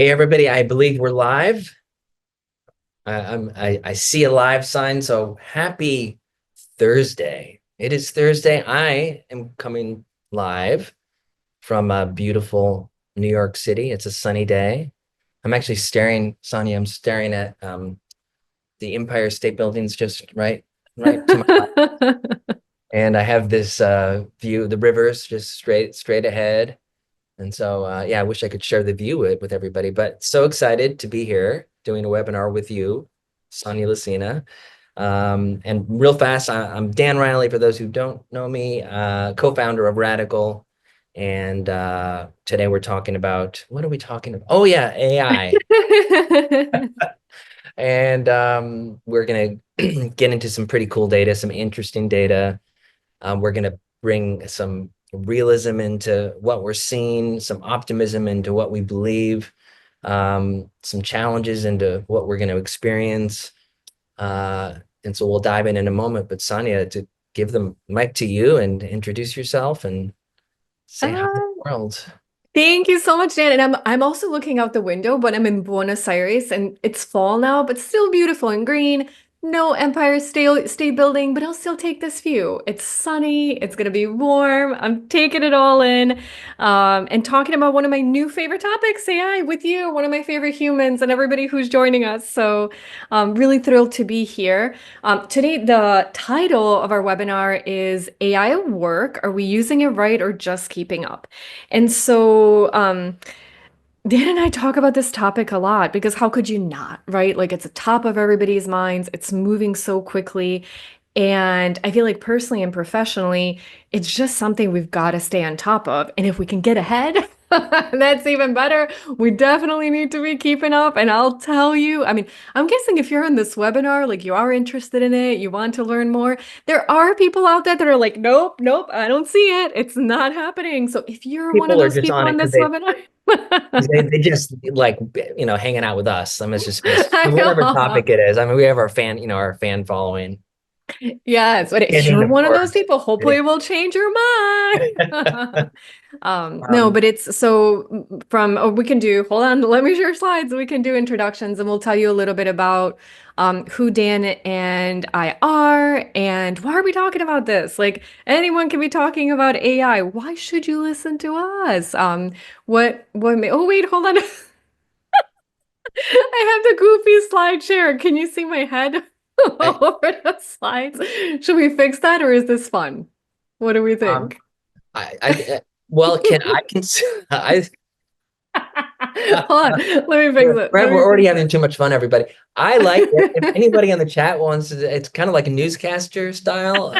Hey everybody, I believe we're live. I see a live sign, so happy Thursday. It is Thursday. I am coming live from beautiful New York City. It's a sunny day. I'm actually staring, Sonia, I'm staring at the Empire State Building's just right to my left. And I have this view, the rivers just straight ahead. And so, yeah, I wish I could share the view with everybody, but so excited to be here doing a webinar with you, Sanja Licina. And real fast, I'm Dan Riley, for those who don't know me, co-founder of RADICL. And today we're talking about, what are we talking about? Oh yeah, AI. And we're going to get into some pretty cool data, some interesting data. We're going to bring some realism into what we're seeing, some optimism into what we believe, some challenges into what we're going to experience. And so we'll dive in a moment. But Sonia, to give the mic to you and introduce yourself and say hi to the Um, world. Thank you so much, Dan. And I'm also looking out the window, but I'm in Buenos Aires and it's fall now, but still beautiful and green. No Empire State Building, but I'll still take this view. It's sunny, it's gonna be warm. I'm taking it all in. And talking about one of my new favorite topics, AI, with you, one of my favorite humans and everybody who's joining us. So really thrilled to be here. Today, the title of our webinar is AI at Work. Are we using it right or just keeping up? And so, Dan and I talk about this topic a lot because how could you not, right? Like it's a top of everybody's minds. It's moving so quickly. And I feel like personally and professionally, it's just something we've got to stay on top of. And if we can get ahead, that's even better. We definitely need to be keeping up. And I'll tell you, I mean, I'm guessing if you're in this webinar, like you are interested in it, you want to learn more, there are people out there that are like, nope, nope, I don't see it. It's not happening. So if you're one of People are those just people on it on because this webinar, they just like, hanging out with us. I mean, it's just I whatever know. topic it is. I mean, we have our our fan following. Yes, but if Kidding, you're of one of those course. people, hopefully Kidding. it will change your mind. No, Um, but it's so from we can do, hold on, let me share slides. We can do introductions and we'll tell you a little bit about who Dan and I are and why are we talking about this? Like anyone can be talking about AI. Why should you listen to us? Oh wait, hold on. I have the goofy slide share. Can you see my head I, over the slides? Should we fix that or is this fun? What do we um, think? well, I can, I, Hold on. Let me fix it. Let we're me already fix having too much fun, everybody. I like it. If it. anybody on the chat wants to, it's kind of like a newscaster style.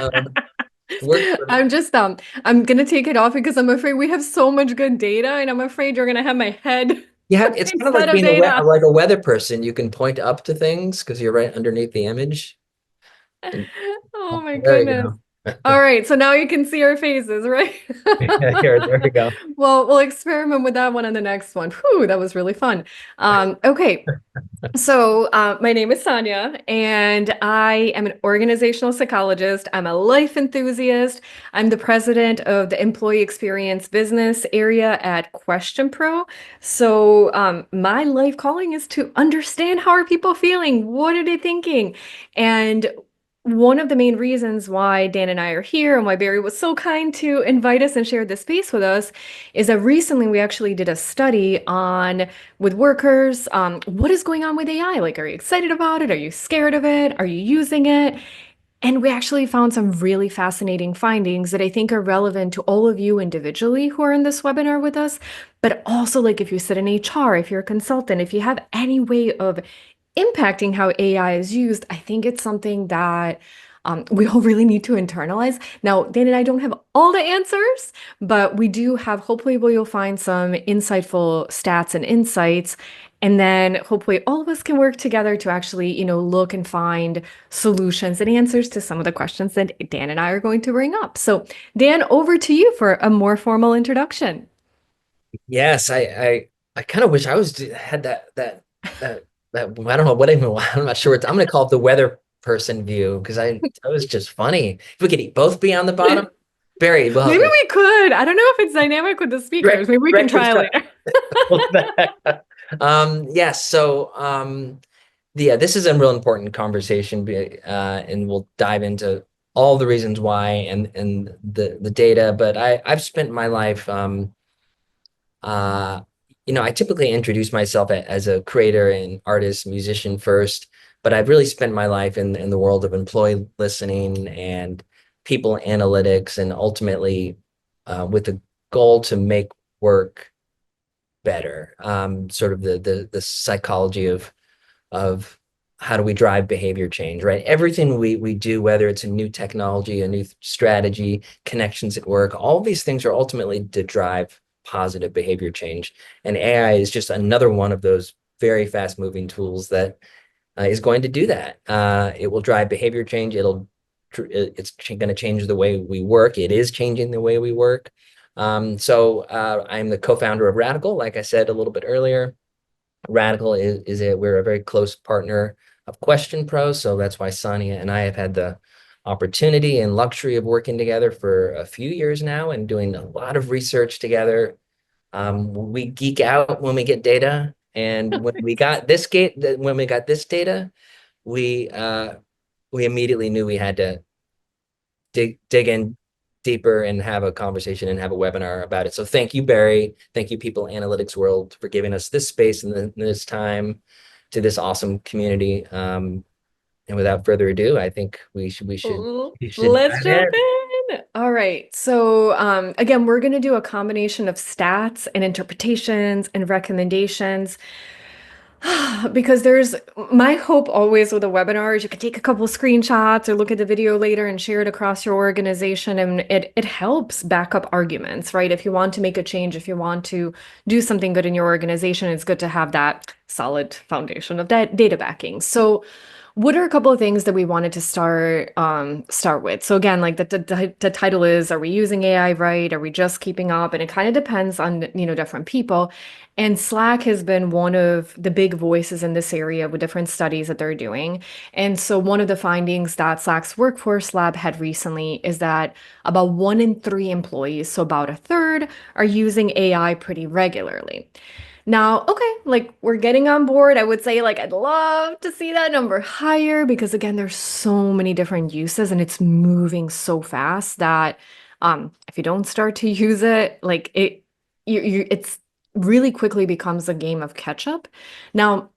Works for me. I'm gonna take it off because I'm afraid we have so much good data and I'm afraid you're gonna have my head It's kind of instead like of being data. like a weather person. You can point up to things because you're right underneath the image. And, Oh oh, my there you goodness. go. All right, so now you can see our faces, right? There we go. Well, we'll experiment with that one on the next one. Whew, that was really fun. Okay, so my name is Sanja, and I am an organizational psychologist. I'm a life enthusiast. I'm the president of the employee experience business area at QuestionPro. So my life calling is to understand how are people feeling? What are they thinking? And one of the main reasons why Dan and I are here and why Barry was so kind to invite us and share this space with us is that recently we actually did a study on with workers, what is going on with AI? Like, are you excited about it? Are you scared of it? Are you using it? And we actually found some really fascinating findings that I think are relevant to all of you individually who are in this webinar with us, but also like if you sit in HR, if you're a consultant, if you have any way of impacting how AI is used, I think it's something that we all really need to internalize. Now, Dan and I don't have all the answers, but we do have, hopefully, you'll find some insightful stats and insights. And then hopefully all of us can work together to actually, look and find solutions and answers to some of the questions that Dan and I are going to bring up. So, Dan, over to you for a more formal introduction. Yes, I kind of wish I was had that that I don't know what even I'm not sure. I'm gonna call it the weather person view because I that was just funny. If we could both be on the bottom, Maybe Barry, well, we could. I don't know if it's dynamic with the speakers. Maybe we can direct try construction. later. Yes. So, yeah, this is a real important conversation, and we'll dive into all the reasons why and the data. But I've spent my life, uh, I typically introduce myself as a creator and artist, musician first, but I've really spent my life in the world of employee listening and people analytics, and ultimately, with the goal to make work better. Sort of the psychology of how do we drive behavior change, right? Everything we do, whether it's a new technology, a new strategy, connections at work, all these things are ultimately to drive positive behavior change. And AI is just another one of those very fast moving tools that is going to do that. It will drive behavior change. It's going to change the way we work. It is changing the way we work. I'm the co-founder of Radical, like I said a little bit earlier. Radical we're a very close partner of QuestionPro, so that's why Sonia and I have had the opportunity and luxury of working together for a few years now and doing a lot of research together. We geek out when we get data, and when we got this data, we uh, we immediately knew we had to dig in deeper and have a conversation and have a webinar about it. So thank you, Barry. Thank you, People Analytics World, for giving us this space and this time to this awesome community. And without further ado, I think we should Let's dive in. jump in. All right. So, again, we're going to do a combination of stats and interpretations and recommendations. Because there's my hope always with a webinar is you can take a couple screenshots or look at the video later and share it across your organization, and it helps back up arguments, right? If you want to make a change, if you want to do something good in your organization, it's good to have that solid foundation of that data backing. So what are a couple of things that we wanted to start with? So again, like the title is, are we using AI right? Are we just keeping up? And it kind of depends on, different people. And Slack has been one of the big voices in this area with different studies that they're doing. And so one of the findings that Slack's Workforce Lab had recently is that about 1 in 3 employees, so about a third, are using AI pretty regularly. Now, okay, like we're getting on board. I would say like I'd love to see that number higher because again, there's so many different uses and it's moving so fast that if you don't start to use it, like it's really quickly becomes a game of catch up. Now,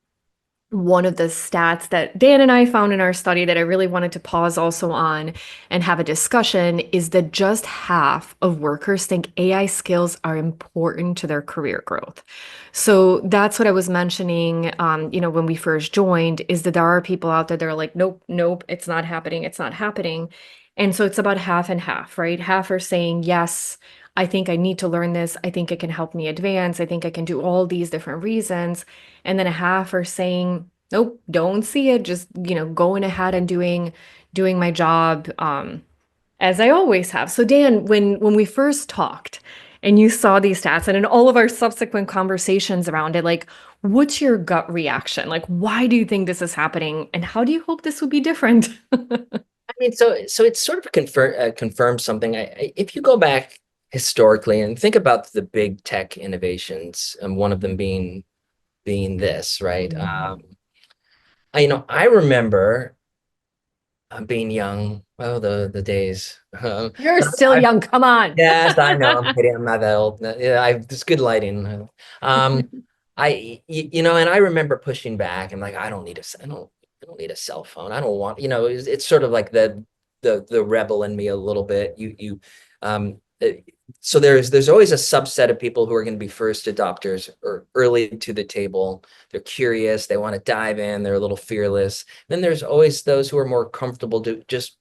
one of the stats that Dan and I found in our study that I really wanted to pause also on and have a discussion is that just half of workers think AI skills are important to their career growth. So that's what I was mentioning, when we first joined, is that there are people out there that are like, nope, nope, it's not happening, it's not happening. And so it's about half and half, right? Half are saying, yes, I think I need to learn this. I think it can help me advance. I think I can do all these different reasons. And then a half are saying, nope, don't see it. Just, going ahead and doing my job as I always have. So Dan, when we first talked and you saw these stats and in all of our subsequent conversations around it, like what's your gut reaction? Like why do you think this is happening and how do you hope this would be different? I mean, so it's sort of confirms something. If you go back historically and think about the big tech innovations, and one of them being this, right? Mhm. I remember being young. Well, the days. You're But still young, come on. yes, I know. I'm kidding. I'm not that old. Yeah, it's good lighting. And I remember pushing back. I'm like, I don't need a cell phone. I don't want, it's sort of like the rebel in me a little bit. So there's always a subset of people who are going to be first adopters or early to the table. They're curious. They want to dive in. They're a little fearless. Then there's always those who are more comfortable to just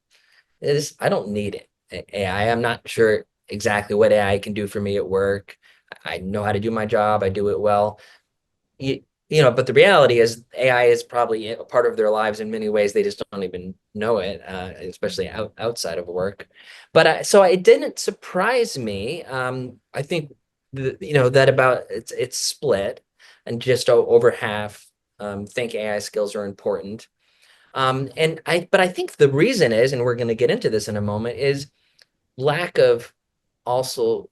I don't need it. AI, I'm not sure exactly what AI can do for me at work. I know how to do my job. I do it well. But the reality is AI is probably a part of their lives in many ways. They just don't even know it, especially outside of work. So it didn't surprise me. I think that about it's split, and just over half think AI skills are important. But I think the reason is, and we're going to get into this in a moment, is lack of also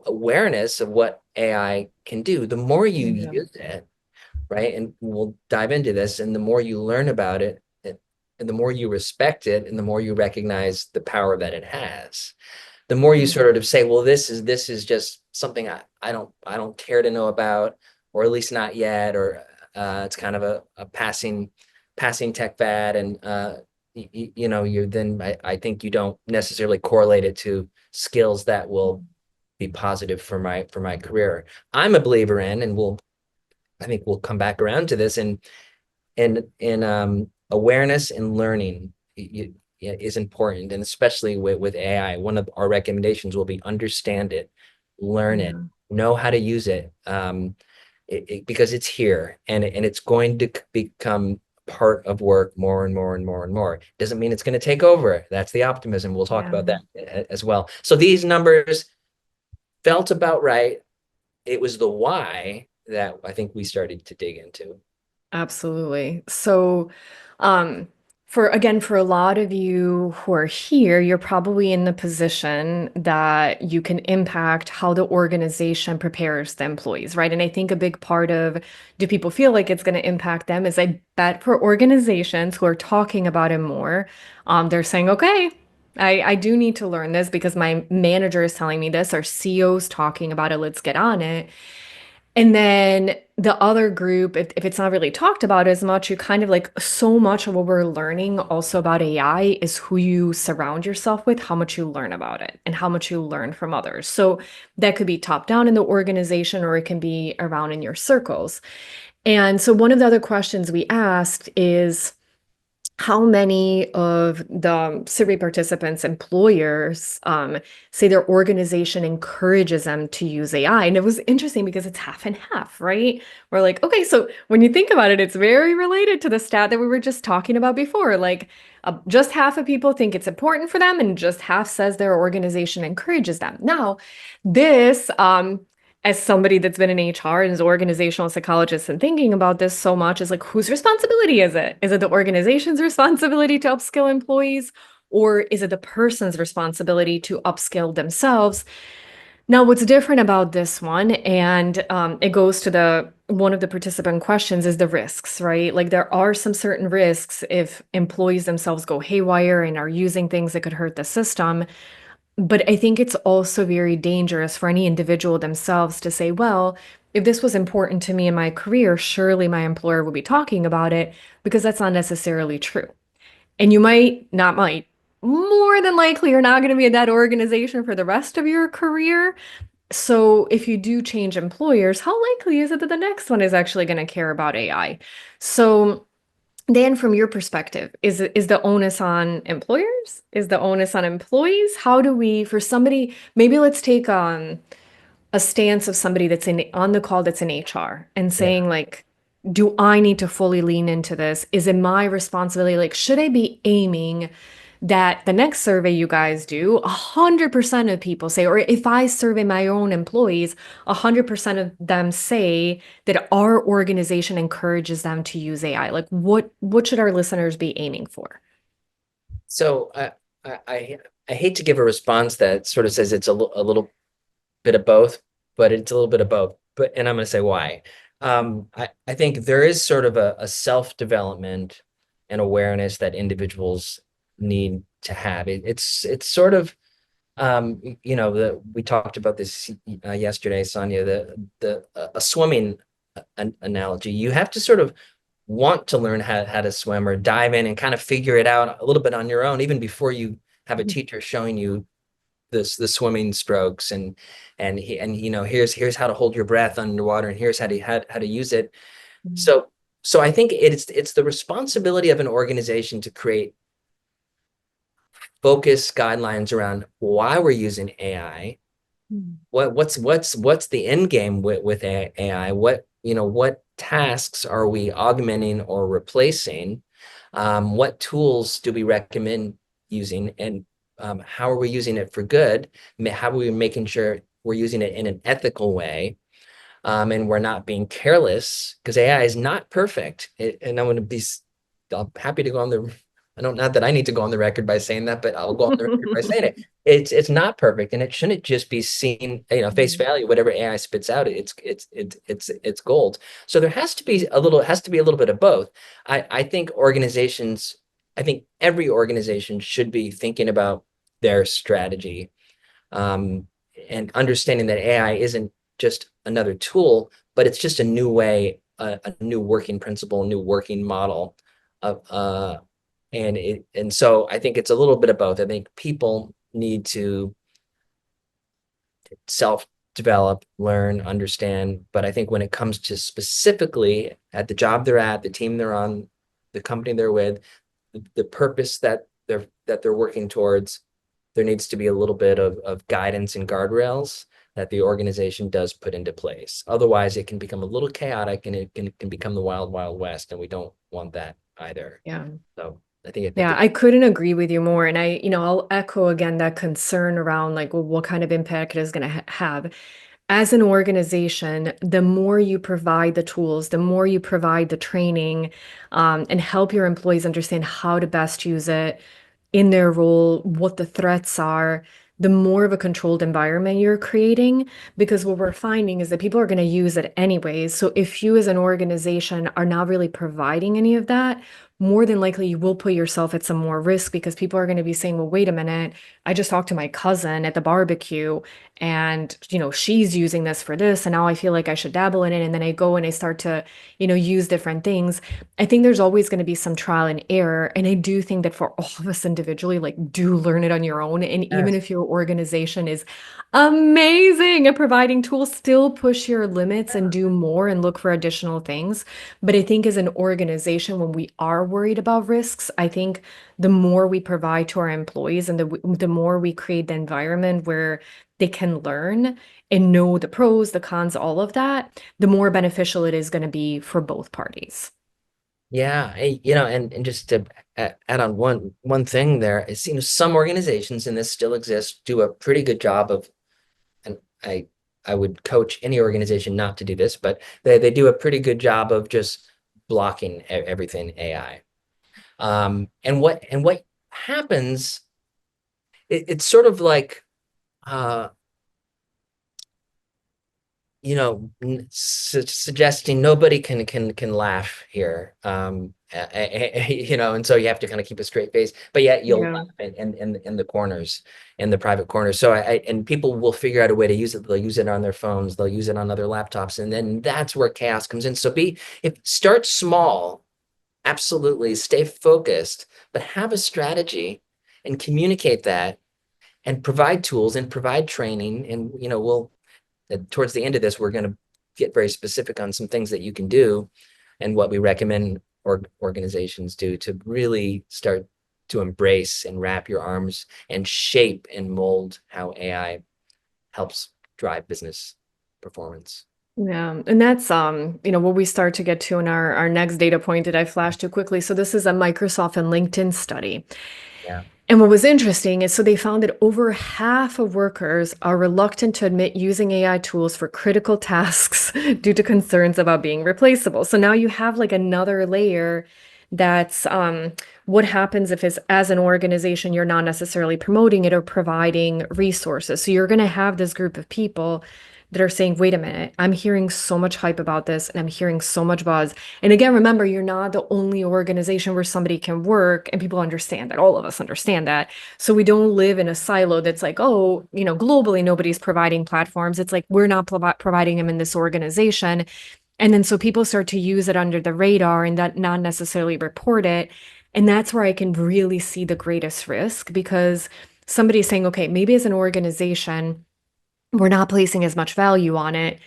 awareness of what AI can do. The more you Yeah. use it, right? And we'll dive into this. And the more you learn about it, and the more you respect it, and the more you recognize the power that it has, the more you Mm. sort of say, well, this is just something I don't care to know about, or at least not yet, or it's kind of a passing tech fad, and you then I think you don't necessarily correlate it to skills that will be positive for my career. I'm a believer in, and I think we'll come back around to this, and awareness and learning is important, and especially with AI. One of our recommendations will be understand it, learn it, Yeah. know how to use it, because it's here, and it's going to become part of work more and more and more and more. Doesn't mean it's going to take over. That's the optimism. We'll talk Yeah. about that as well. So these numbers felt about right. It was the why that I think we started to dig into. Absolutely. So, um, for a lot of you who are here, you're probably in the position that you can impact how the organization prepares the employees, right? And I think a big part of do people feel like it's going to impact them is I bet for organizations who are talking about it more, they're saying, okay, I do need to learn this because my manager is telling me this, our CEO's talking about it, let's get on it. And then the other group, if it's not really talked about as much, you kind of like so much of what we're learning also about AI is who you surround yourself with, how much you learn about it, and how much you learn from others. So that could be top down in the organization or it can be around in your circles. And so one of the other questions we asked is, how many of the survey participants' employers say their organization encourages them to use AI? And it was interesting because it's half and half, right? We're like, okay, so when you think about it, it's very related to the stat that we were just talking about before. Like, just half of people think it's important for them, and just half says their organization encourages them. Now, this as somebody that's been in HR and is an organizational psychologist and thinking about this so much is like, whose responsibility is it? Is it the organization's responsibility to upskill employees, or is it the person's responsibility to upskill themselves? Now, what's different about this one, and it goes to the one of the participant questions, is the risks, right? Like there are some certain risks if employees themselves go haywire and are using things that could hurt the system. But I think it's also very dangerous for any individual themselves to say, well, if this was important to me in my career, surely my employer would be talking about it, because that's not necessarily true. And you might, more than likely, you're not going to be in that organization for the rest of your career. So if you do change employers, how likely is it that the next one is actually going to care about AI? So Dan, from your perspective, is the onus on employers? Is the onus on employees? How do we, for somebody, maybe let's take a stance of somebody that's in on the call that's in HR and Yeah. saying like, do I need to fully lean into this? Is it my responsibility? Like, should I be aiming that the next survey you guys do, 100% of people say, or if I survey my own employees, 100% of them say that our organization encourages them to use AI. Like, what should our listeners be aiming for? So I, I I hate to give a response that sort of says it's a little bit of both, but it's a little bit of both. And I'm going to say why. I think there is sort of a self-development and awareness that individuals need to have. It's sort of we talked about this yesterday, Sonia. The a swimming analogy. You have to sort of want to learn how to swim or dive in and kind of figure it out a little bit on your own, even before you have a teacher showing you the swimming strokes, and here's how to hold your breath underwater, and here's how to use it. So I think it's the responsibility of an organization to create focus guidelines around why we're using AI. What's the end game with AI? What tasks are we augmenting or replacing? What tools do we recommend using, and how are we using it for good? How are we making sure we're using it in an ethical way, and we're not being careless, because AI is not perfect. And I'm happy to go on the I don't, not that I need to go on the record by saying that, but I'll go on the record by saying it. It's not perfect, and it shouldn't just be seen, face Mhm. value. Whatever AI spits out, it's gold. So there has to be a little, it has to be a little bit of both. I think organizations, I think every organization should be thinking about their strategy, um, and understanding that AI isn't just another tool, but it's just a new way, a new working principle, a new working model of and so I think it's a little bit of both. I think people need to self-develop, learn, understand, but I think when it comes to specifically at the job they're at, the team they're on, the company they're with, the purpose that they're working towards, there needs to be a little bit of guidance and guardrails that the organization does put into place. Otherwise, it can become a little chaotic and it can become the wild, wild west, and we don't want that either. Yeah. So I think Yeah, it, I couldn't agree with you more. And I'll echo again that concern around like, well, what kind of impact it is going to have. As an organization, the more you provide the tools, the more you provide the training, and help your employees understand how to best use it in their role, what the threats are, the more of a controlled environment you're creating. Because what we're finding is that people are going to use it anyways. So if you as an organization are not really providing any of that, more than likely you will put yourself at some more risk because people are going to be saying, well, wait a minute, I just talked to my cousin at the barbecue and she's using this for this and now I feel like I should dabble in it, and then I go and I start to use different things. I think there's always going to be some trial and error. And I do think that for all of us individually, like, do learn it on your own. And even yes. if your organization is amazing at providing tools, still push your limits and do more and look for additional things. But I think as an organization, when we are worried about risks, I think the more we provide to our employees and the more we create the environment where they can learn and know the pros, the cons, all of that, the more beneficial it is going to be for both parties. Yeah, and just to add on one thing there, it seems some organizations, and this still exists, do a pretty good job of, and I would coach any organization not to do this, but they do a pretty good job of just blocking everything AI. And what happens, it's sort of like, uh, suggesting nobody can laugh here. And so you have to kind of keep a straight face, but yet you'll Yeah. laugh in the corners, in the private corners. So and people will figure out a way to use it. They'll use it on their phones, they'll use it on other laptops, and then that's where chaos comes in. So if start small, absolutely stay focused, but have a strategy and communicate that and provide tools and provide training. And we'll towards the end of this, we're going to get very specific on some things that you can do and what we recommend organizations do to really start to embrace and wrap your arms and shape and mold how AI helps drive business performance. Yeah, and that's what we start to get to in our next data point that I flashed too quickly. So this is a Microsoft and LinkedIn study. Yeah. And what was interesting is so they found that over half of workers are reluctant to admit using AI tools for critical tasks due to concerns about being replaceable. So now you have like another layer that's what happens if as an organization you're not necessarily promoting it or providing resources. So you're going to have this group of people that are saying, wait a minute, I'm hearing so much hype about this and I'm hearing so much buzz. And again, remember, you're not the only organization where somebody can work, and people understand that. All of us understand that. So we don't live in a silo that's like, oh, globally, nobody's providing platforms. It's like we're not providing them in this organization. And then so people start to use it under the radar and that not necessarily report it. And that's where I can really see the greatest risk because somebody's saying, okay, maybe as an organization, we're not placing as much value on it,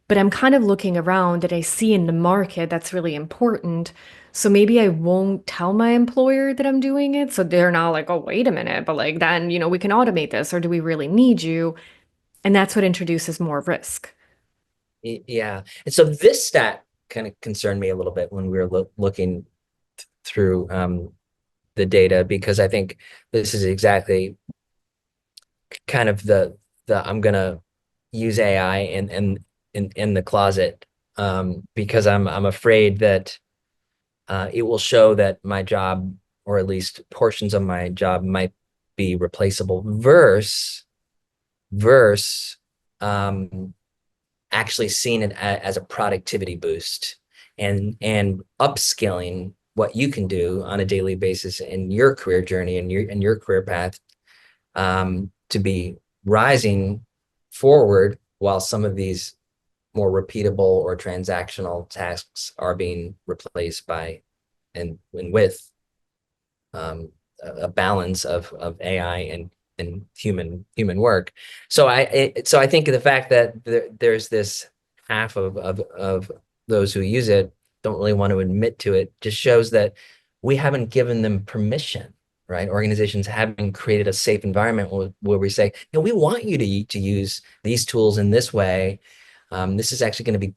but I'm kind of looking around that I see in the market that's really important. So maybe I won't tell my employer that I'm doing it. So they're not like, oh, wait a minute, but like then, we can automate this, or do we really need you? And that's what introduces more risk. Yeah. And so this stat kind of concerned me a little bit when we were looking through the data, because I think this is exactly kind of the I'm gonna use AI in the closet, because I'm afraid that it will show that my job or at least portions of my job might be replaceable versus um, actually seeing it as a productivity boost and upskilling what you can do on a daily basis in your career journey and your career path to be rising forward while some of these more repeatable or transactional tasks are being replaced by and with a balance of AI and human work. So I think the fact that there's this half of those who use it don't really want to admit to it just shows that we haven't given them permission, right? Organizations haven't created a safe environment where we say, we want you to use these tools in this way. This is actually going to be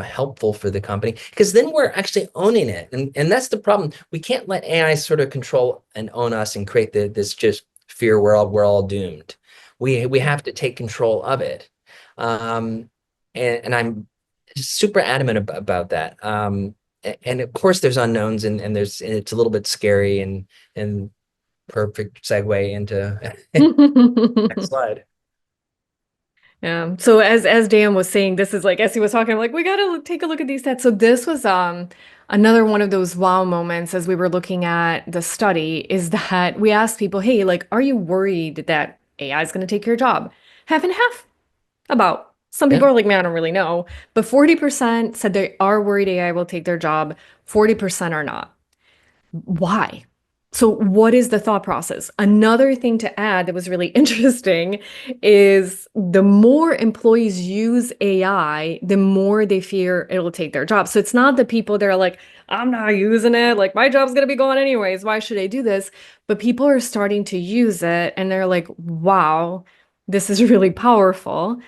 helpful for the company because then we're actually owning it. And that's the problem. We can't let AI sort of control and own us and create this just fear we're all doomed. We have to take control of it. Um, and I'm super adamant about that. And of course there's unknowns and it's a little bit scary and perfect segue into next slide. Yeah. So as Dan was saying, this is like as he was talking, I'm like, we gotta take a look at these stats. So this was another one of those wow moments as we were looking at the study is that we asked people, hey, like, are you worried that AI is gonna take your job? Half and half about. Some Yeah. people are like, man, I don't really know. But 40% said they are worried AI will take their job, 40% are not. Why? So, what is the thought process? Another thing to add that was really interesting is the more employees use AI, the more they fear it'll take their job. So, it's not the people that are like, I'm not using it, like my job's gonna be gone anyways. Why should I do this? But people are starting to use it and they're like, wow, this is really powerful.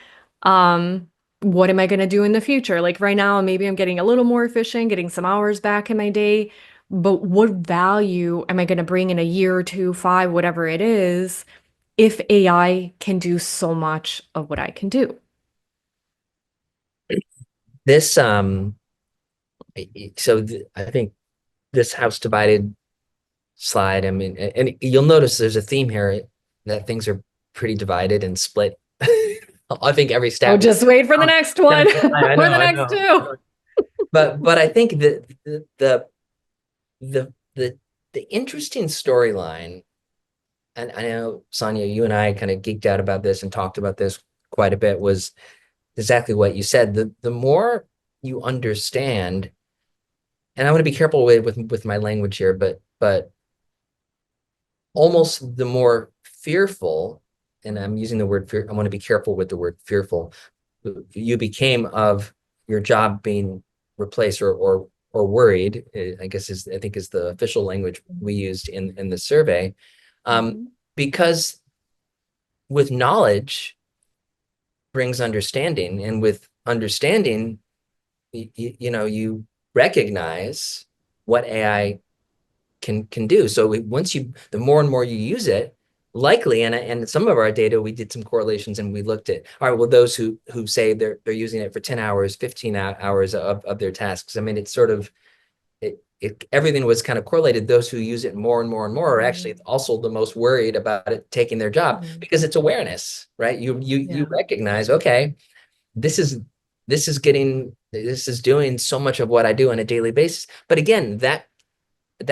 What am I gonna do in the future? Like right now, maybe I'm getting a little more efficient, getting some hours back in my day, but what value am I going to bring in a year or two, five, whatever it is, if AI can do so much of what I can do? This so I think this house divided slide. I mean, and you'll notice there's a theme here that things are pretty divided and split. I think every Oh, stat we just wait for the next one I or know, the I next know. two. But I think that the the the interesting storyline, and I know Sanja, you and I kind of geeked out about this and talked about this quite a bit, was exactly what you said. The more you understand, and I want to be careful with my language here, but almost the more fearful, and I'm using the word fear, I want to be careful with the word fearful, you became of your job being replaced or worried, I guess I think is the official language we used in the survey. Mhm. Because with knowledge brings understanding, and with understanding, you recognize what AI can do. So once the more and more you use it, likely, and some of our data, we did some correlations and we looked at, all right, well, those who say they're using it for 10 hours, 15 hours of their tasks. I mean, it's sort of everything was kind of correlated. Those who use it more and more and more are actually Mhm. also the most worried about it taking their job Mhm. because it's awareness, right? You Yeah. recognize, okay, this is this is doing so much of what I do on a daily basis. But again, that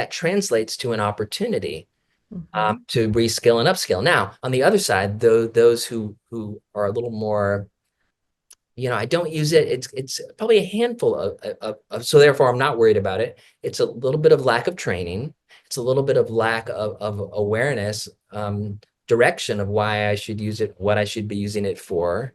translates to an opportunity Mhm. to reskill and upskill. Now, on the other side, those who are a little more, I don't use it. It's probably a handful so therefore I'm not worried about it. It's a little bit of lack of training. It's a little bit of lack of awareness, direction of why I should use it, what I should be using it for.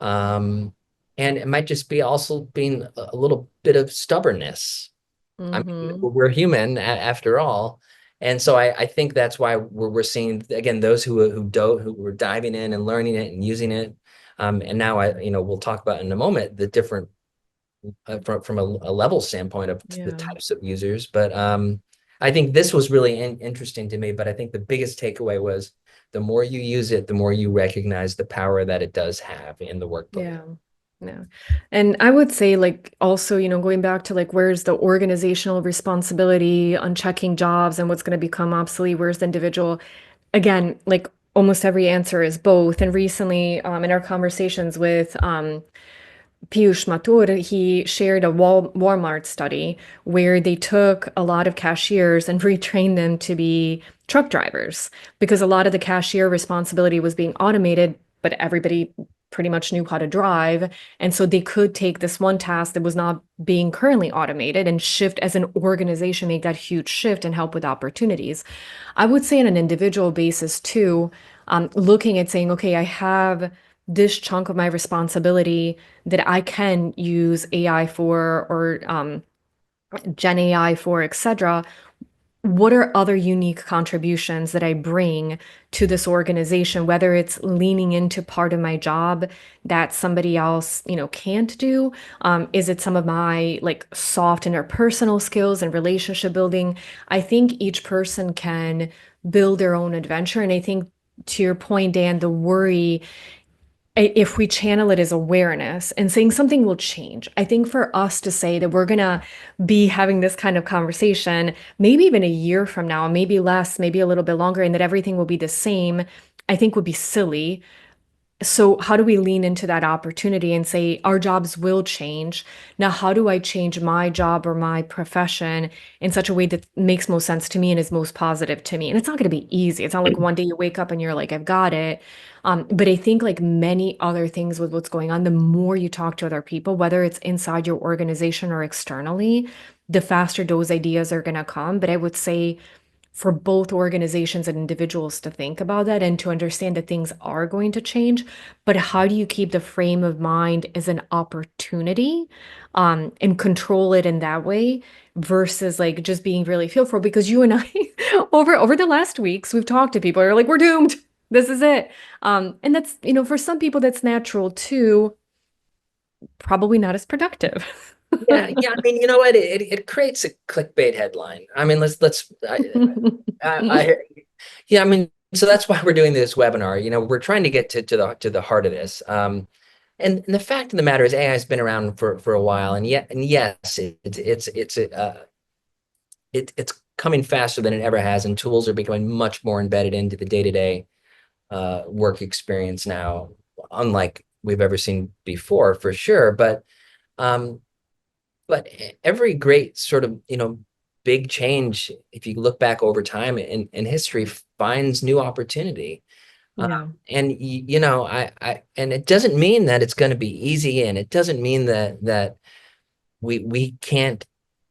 Um, and it might just be also being a little bit of stubbornness. I mean, Mhm. we're human after all. And so I think that's why we're seeing, again, those who were diving in and learning it and using it. And now we'll talk about in a moment the different from a level standpoint of the Yeah. types of users. But I think this was really interesting to me. But I think the biggest takeaway was the more you use it, the more you recognize the power that it does have in the workplace. Yeah. No. And I would say like also, going back to like where's the organizational responsibility on checking jobs and what's going to become obsolete, where's the individual? Again, like almost every answer is both. And recently, in our conversations with Piyush Mathur, he shared a Walmart study where they took a lot of cashiers and retrained them to be truck drivers because a lot of the cashier responsibility was being automated, but everybody pretty much knew how to drive. And so they could take this one task that was not being currently automated and shift as an organization, make that huge shift and help with opportunities. I would say on an individual basis too, looking at saying, okay, I have this chunk of my responsibility that I can use AI for or Gen AI for, etc. What are other unique contributions that I bring to this organization, whether it's leaning into part of my job that somebody else, can't do? Is it some of my like soft interpersonal skills and relationship building? I think each person can build their own adventure. And I think to your point, Dan, the worry if we channel it as awareness and saying something will change. I think for us to say that we're going to be having this kind of conversation, maybe even a year from now, maybe less, maybe a little bit longer, and that everything will be the same, I think would be silly. So, how do we lean into that opportunity and say our jobs will change? Now, how do I change my job or my profession in such a way that makes most sense to me and is most positive to me? And it's not going to be easy. It's not like one day you wake up and you're like, I've got it. But I think, like many other things with what's going on, the more you talk to other people, whether it's inside your organization or externally, the faster those ideas are going to come. But I would say, for both organizations and individuals to think about that and to understand that things are going to change. But how do you keep the frame of mind as an opportunity and control it in that way versus like just being really fearful? Because you and I, over the last weeks, we've talked to people who are like, we're doomed. This is it. And that's, for some people, that's natural too, probably not as productive. Yeah, yeah. I mean, you know what? It creates a clickbait headline. I mean, I yeah. I mean, so that's why we're doing this webinar. We're trying to get to the heart of this. And the fact of the matter is, AI has been around for a while, and yes, it's coming faster than it ever has, and tools are becoming much more embedded into the day-to-day work experience now, unlike we've ever seen before, for sure. Um, but every great sort of, big change, if you look back over time in history, finds new opportunity. Yeah. And and it doesn't mean that it's going to be easy, and it doesn't mean that we can't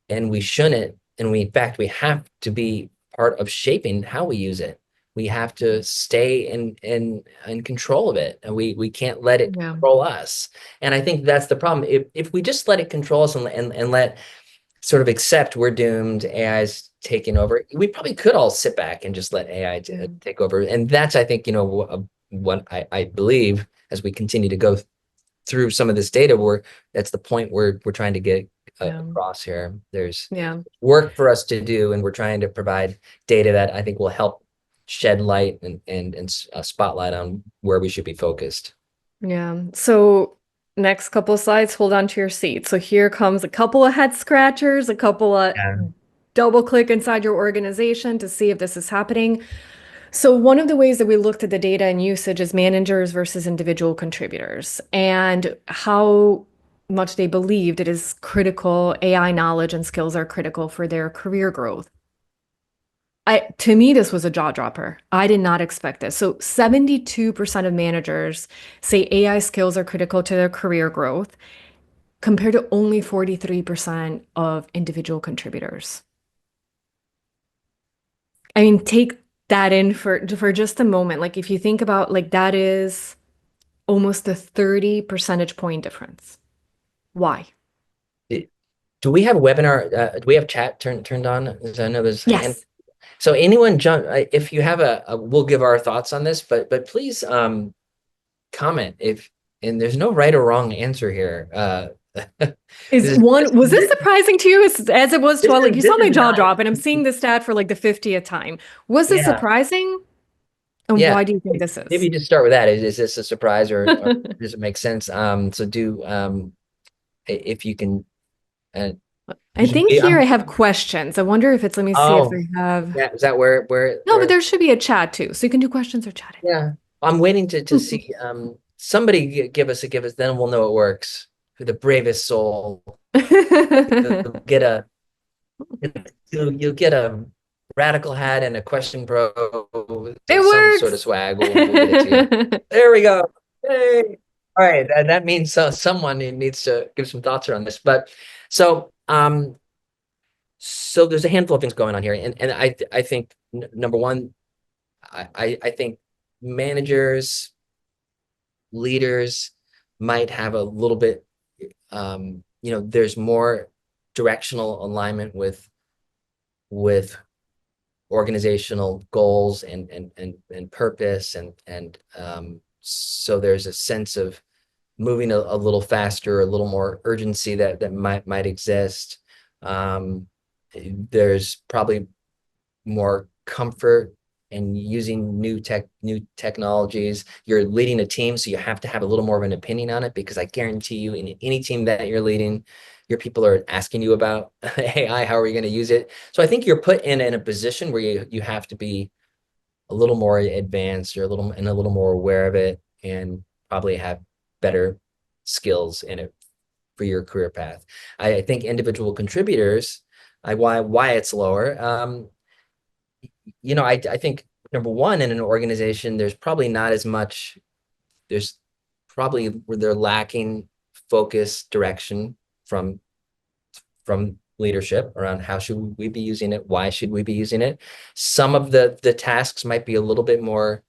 and we shouldn't, and in fact we have to be part of shaping how we use it. We have to stay in control of it, and we can't let it Yeah. control us. And I think that's the problem. If we just let it control us and let sort of accept we're doomed, AI's taking over, we probably could all sit back and just let AI Yeah. take over. And that's, I think, what I believe as we continue to go through some of this data, that's the point where we're trying to get Yeah. across here. There's Yeah. work for us to do, and we're trying to provide data that I think will help shed light and a spotlight on where we should be focused. Yeah. So next couple of slides, hold on to your seat. So here comes a couple of head scratchers, a couple of Yeah. double click inside your organization to see if this is happening. So one of the ways that we looked at the data and usage is managers versus individual contributors and how much they believed it is critical, AI knowledge and skills are critical for their career growth. To me, this was a jaw dropper. I did not expect this. So 72% of managers say AI skills are critical to their career growth, compared to only 43% of individual contributors. I mean, take that in for just a moment. Like if you think about like that is almost a 30 percentage point difference. Why? Do we have a webinar? Do we have chat turned on? 'Cause I know there's a hand. Yes. So anyone jump if you have we'll give our thoughts on this, but please comment if and there's no right or wrong answer here. Is This one, was this surprising to you as it was to all, like you saw this my is jaw not. drop and I'm seeing the stat for like the 50th time. Was this Yeah. surprising? And Yeah. why do you think this is? Maybe just start with that. Is this a surprise or does it make sense? So do if you can uh, I think yeah, here I have questions. I wonder if it's, let me see if oh, I have. yeah, is that No, but where there should be a chat too. So you can do questions or chatting. yeah. I'm waiting to see somebody give us then we'll know it works. For the bravest soul, you'll get a you'll get a radical hat and a question pro, It some sort of works. swag. We'll get it to you. There we go. Hey. All right, that means someone needs to give some thoughts around this. But so so there's a handful of things going on here, and I think number one, I think managers, leaders might have a little bit, there's more directional alignment with organizational goals and purpose and so there's a sense of moving a little faster, a little more urgency that might exist. Um, there's probably more comfort in using new technologies. You're leading a team, so you have to have a little more of an opinion on it because I guarantee you, in any team that you're leading, your people are asking you about AI. How are we going to use it? So I think you're put in a position where you have to be a little more advanced or a little more aware of it and probably have better skills in it for your career path. I think individual contributors, why it's lower. I think number one, in an organization, there's probably not as much, there's probably where they're lacking focus, direction from leadership around how should we be using it, why should we be using it. Some of the tasks might be a little bit more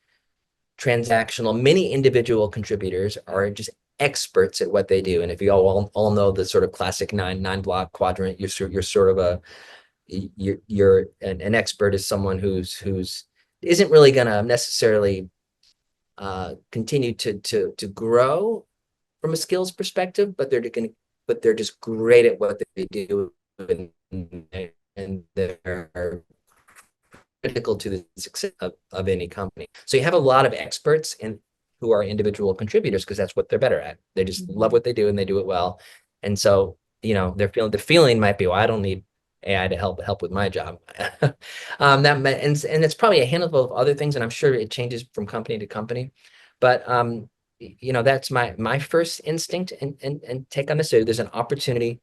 transactional. Many individual contributors are just experts at what they do, and if you all know the sort of classic nine block quadrant, you're sort of you're an expert is someone who's isn't really going to necessarily continue to grow from a skills perspective, but they're just great at what they do, and they're critical to the success of any company. So you have a lot of experts who are individual contributors because that's what they're better at. They just love what they do and they do it well. And so, the feeling might be, well, I don't need AI to help with my job. And it's probably a handful of other things, and I'm sure it changes from company to company. But that's my first instinct and take on this. So there's an opportunity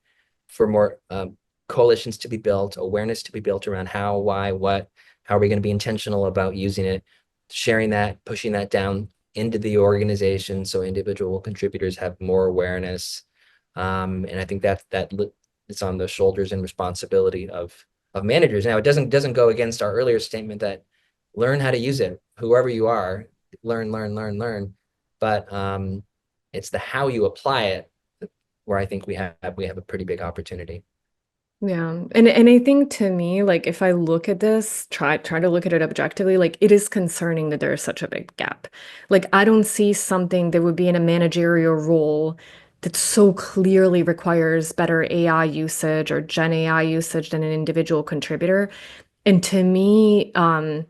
for more coalitions to be built, awareness to be built around how, why, what, how are we going to be intentional about using it, sharing that, pushing that down into the organization so individual contributors have more awareness. And I think that it's on the shoulders and responsibility of managers. Now, it doesn't go against our earlier statement that learn how to use it, whoever you are, learn. But it's the how you apply it where I think we have a pretty big opportunity. Yeah. And I think to me, like if I look at this, try to look at it objectively, like it is concerning that there is such a big gap. Like I don't see something that would be in a managerial role that so clearly requires better AI usage or Gen AI usage than an individual contributor. And to me, I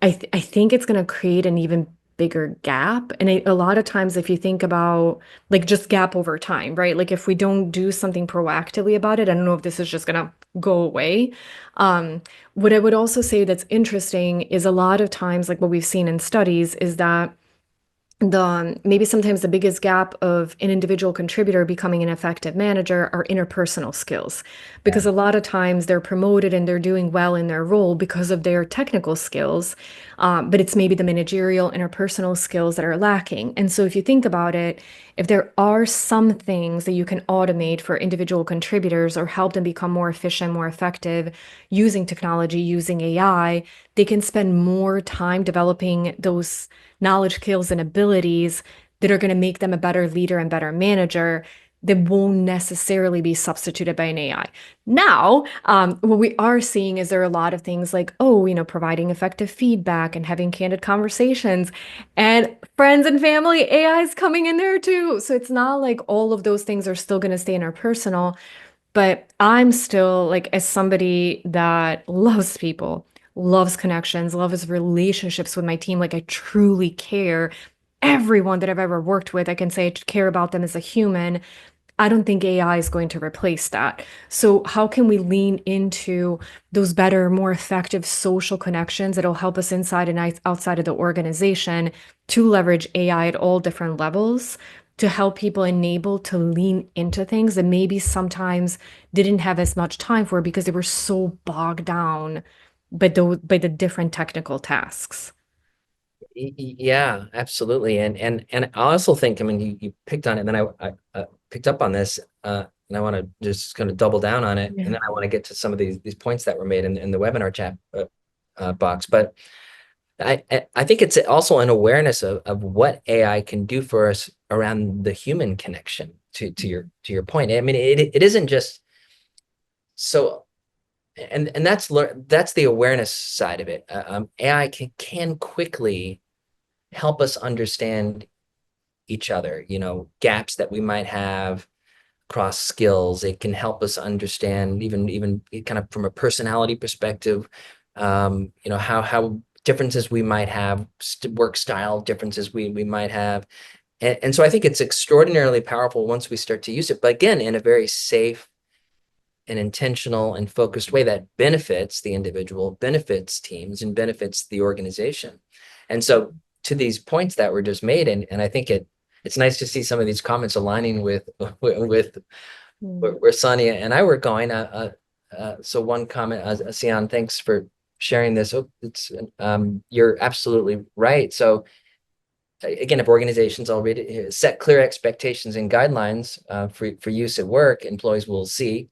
think it's going to create an even bigger gap. And a lot of times, if you think about like just gap over time, right? Like if we don't do something proactively about it, I don't know if this is just going to go away. Um, what I would also say that's interesting is a lot of times, like what we've seen in studies, is that the maybe sometimes the biggest gap of an individual contributor becoming an effective manager are interpersonal skills Yeah. because a lot of times they're promoted and they're doing well in their role because of their technical skills, but it's maybe the managerial interpersonal skills that are lacking. And so if you think about it, if there are some things that you can automate for individual contributors or help them become more efficient, more effective using technology, using AI, they can spend more time developing those knowledge, skills, and abilities that are going to make them a better leader and better manager that won't necessarily be substituted by an AI. Now, what we are seeing is there are a lot of things like, oh, providing effective feedback and having candid conversations, and friends and family, AI is coming in there too. So it's not like all of those things are still going to stay in our personal, but I'm still like, as somebody that loves people, loves connections, loves relationships with my team. Like I truly care. Everyone that I've ever worked with, I can say I care about them as a human. I don't think AI is going to replace that. So, how can we lean into those better, more effective social connections that'll help us inside and outside of the organization to leverage AI at all different levels to help people enable to lean into things that maybe sometimes didn't have as much time for because they were so bogged down by the different technical tasks. Yeah, absolutely. And I also think, I mean, you picked on it, and then I picked up on this, and I want to just kind of double down on it, and Yeah. then I want to get to some of these points that were made in the webinar chat box. But I think it's also an awareness of what AI can do for us around the human connection. To your point, I mean, it isn't just so. And that's the awareness side of it. AI can quickly help us understand each other, gaps that we might have across skills. It can help us understand even kind of from a personality perspective, how differences we might have, work style differences we might have. And so I think it's extraordinarily powerful once we start to use it, but again, in a very safe and intentional and focused way that benefits the individual, benefits teams, and benefits the organization. And so to these points that were just made, and I think it's nice to see some of these comments aligning with Mm. where Sonia and I were going. So one comment, Sian, thanks for sharing this. Oh, you're absolutely right. So again, if organizations already set clear expectations and guidelines for use at work, employees will see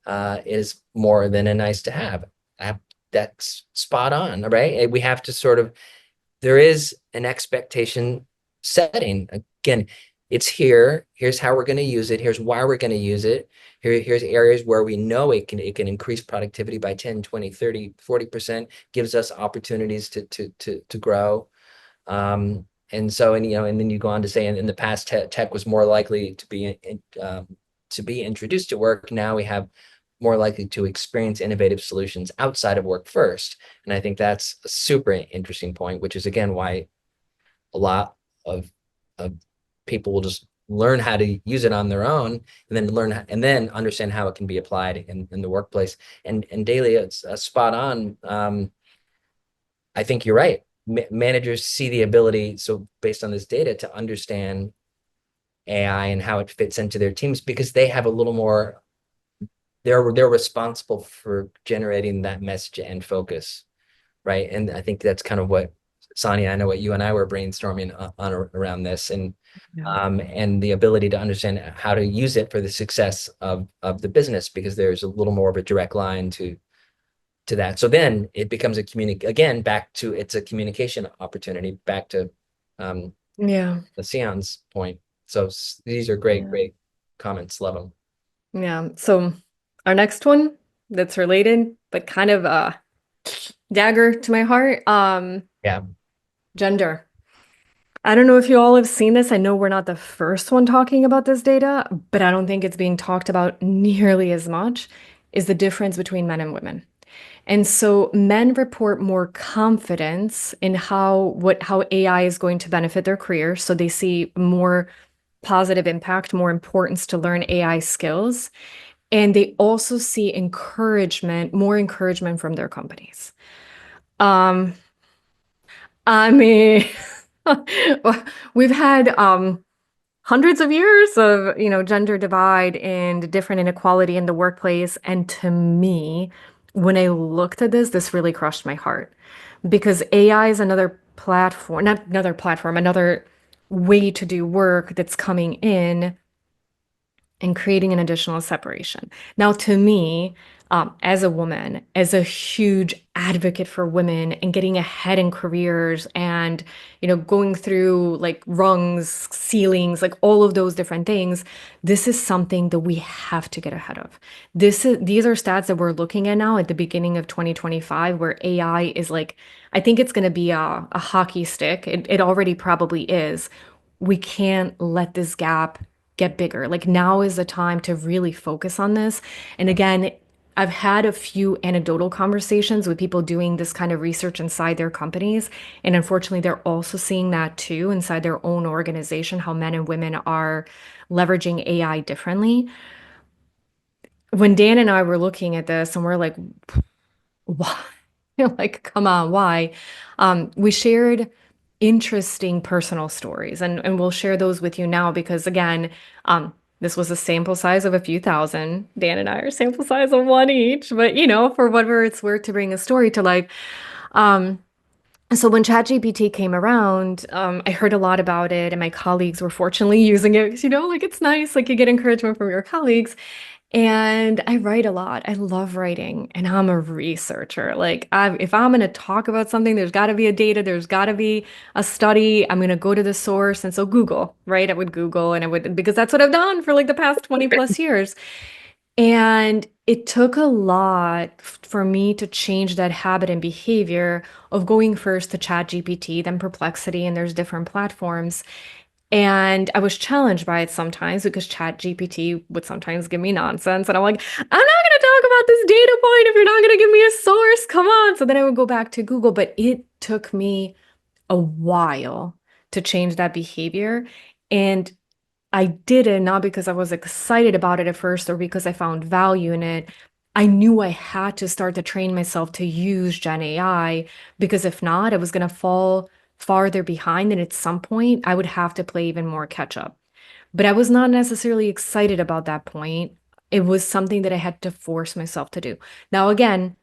is more than a nice to have. That's spot on, right? We have to sort of, there is an expectation setting. Again, it's here. Here's how we're going to use it. Here's why we're going to use it. Here's areas where we know it can increase productivity by 10, 20, 30, 40%, gives us opportunities to grow. And so, and then you go on to say, in the past, tech was more likely to be introduced to work. Now we have more likely to experience innovative solutions outside of work first. And I think that's a super interesting point, which is again why a lot of people will just learn how to use it on their own and then and then understand how it can be applied in the workplace. And daily, it's spot on. I think you're right. Managers see the ability, so based on this data, to understand AI and how it fits into their teams because they have a little more, they're responsible for generating that message and focus, right? And I think that's kind of what, Sonia, I know what you and I were brainstorming on around this, Yeah. and the ability to understand how to use it for the success of the business, because there's a little more of a direct line to that. So then it becomes again, back to, it's a communication opportunity, back to um, Yeah. the Sion's point. So these are great, Yeah. great comments. Love them. Yeah. So our next one that's related, but kind of a dagger to my heart, Yeah. gender. I don't know if you all have seen this. I know we're not the first one talking about this data, but I don't think it's being talked about nearly as much, is the difference between men and women. And so men report more confidence in how AI is going to benefit their career. So they see more positive impact, more importance to learn AI skills. And they also see more encouragement from their companies. Um, I mean, we've had hundreds of years of, gender divide and different inequality in the workplace. And to me, when I looked at this really crushed my heart because AI is another platform, not another platform, another way to do work that's coming in and creating an additional separation. Now, to me, as a woman, as a huge advocate for women and getting ahead in careers and, going through like rungs, ceilings, like all of those different things, this is something that we have to get ahead of. These are stats that we're looking at now at the beginning of 2025, where AI is like, I think it's going to be a hockey stick. It already probably is. We can't let this gap get bigger. Like now is the time to really focus on this. And again, I've had a few anecdotal conversations with people doing this kind of research inside their companies. And unfortunately, they're also seeing that too inside their own organization, how men and women are leveraging AI differently. When Dan and I were looking at this and we're like, why? Like, come on, why? We shared interesting personal stories, and we'll share those with you now because, again, this was a sample size of a few thousand. Dan and I are sample size of one each, but for whatever it's worth to bring a story to life. Um, so when ChatGPT came around, I heard a lot about it, and my colleagues were fortunately using it. 'Cause, like it's nice, like you get encouragement from your colleagues. And I write a lot. I love writing, and I'm a researcher. Like, if I'm going to talk about something, there's got to be a data, there's got to be a study. I'm going to go to the source. And so Google, right? I would Google and I would, because that's what I've done for like the past 20 plus years. And it took a lot for me to change that habit and behavior of going first to ChatGPT, then Perplexity, and there's different platforms. And I was challenged by it sometimes because ChatGPT would sometimes give me nonsense. And I'm like, I'm not going to talk about this data point if you're not going to give me a source. Come on. So then I would go back to Google, but it took me a while to change that behavior. And I did it not because I was excited about it at first or because I found value in it. I knew I had to start to train myself to use Gen AI because if not, I was going to fall farther behind. And at some point, I would have to play even more catch up. But I was not necessarily excited about that point. It was something that I had to force myself to do. Now, again,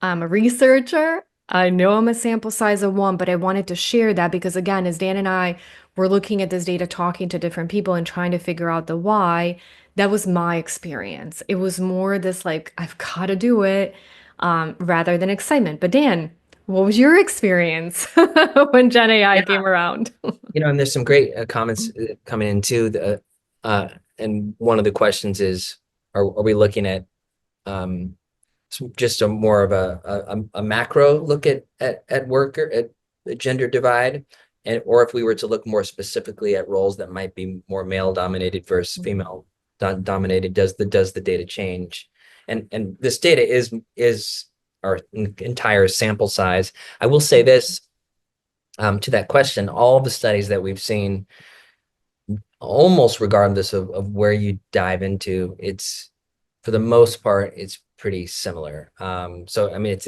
I'm a researcher. I know I'm a sample size of one, but I wanted to share that because, again, as Dan and I were looking at this data, talking to different people and trying to figure out the why, that was my experience. It was more this like, I've got to do it, rather than excitement. But Dan, what was your experience when Gen AI Yeah. came around? And there's some great comments coming in too. And one of the questions is, are we looking at just a more of a macro look at work or at the gender divide, and or if we were to look more specifically at roles that might be more male dominated versus female dominated, does the data change? And this data is our entire sample size. I will say this, to that question, all the studies that we've seen, almost regardless of where you dive into, it's for the most part, it's pretty similar. So I mean,